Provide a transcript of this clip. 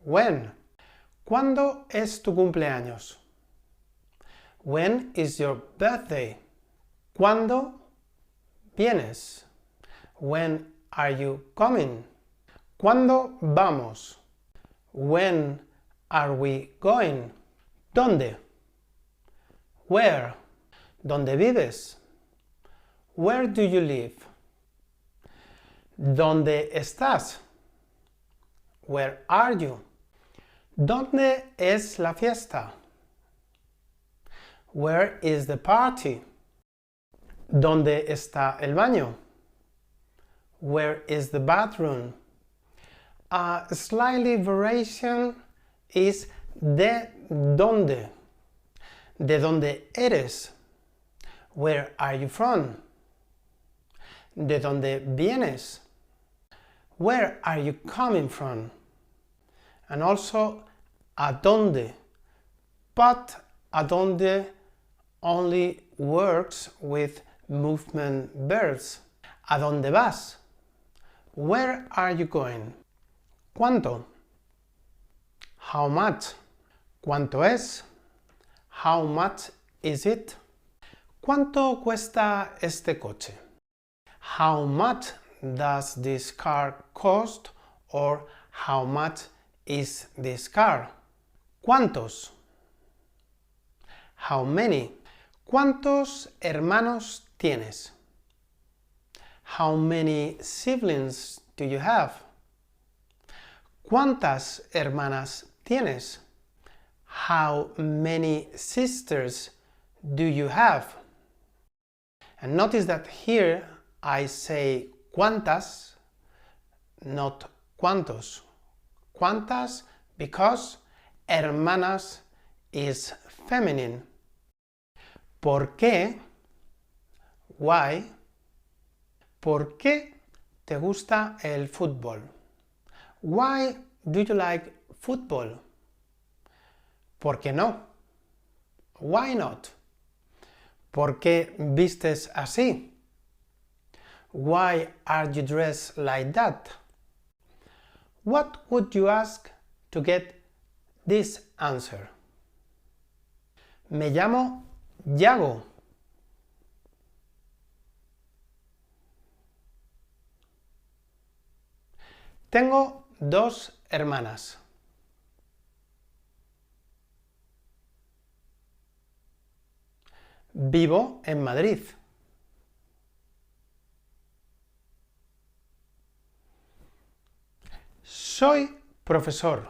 When? ¿Cuándo es tu cumpleaños? When is your birthday? ¿Cuándo vienes? When are you coming? ¿Cuándo vamos? When are we going? ¿Dónde? Where? ¿Dónde vives? Where do you live? ¿Dónde estás? Where are you? ¿Dónde es la fiesta? Where is the party? ¿Dónde está el baño? Where is the bathroom? A slightly variation is de dónde. ¿De dónde eres? Where are you from? ¿De dónde vienes? Where are you coming from? And also, ¿a dónde? But ¿a dónde only works with movement verbs. ¿A dónde vas? Where are you going? ¿Cuánto? How much? ¿Cuánto es? How much is it? ¿Cuánto cuesta este coche? How much does this car cost? Or how much is this car? ¿Cuántos? How many? ¿Cuántos hermanos tienes? How many siblings do you have? ¿Cuántas hermanas tienes? How many sisters do you have? And notice that here I say cuántas, not cuántos. Cuántas because hermanas is feminine. ¿Por qué? Why? ¿Por qué te gusta el fútbol? Why do you like football? ¿Por qué no? Why not? ¿Por qué vistes así? Why are you dressed like that? What would you ask to get this answer? Me llamo Yago. Tengo 2 hermanas. Vivo en Madrid. Soy profesor.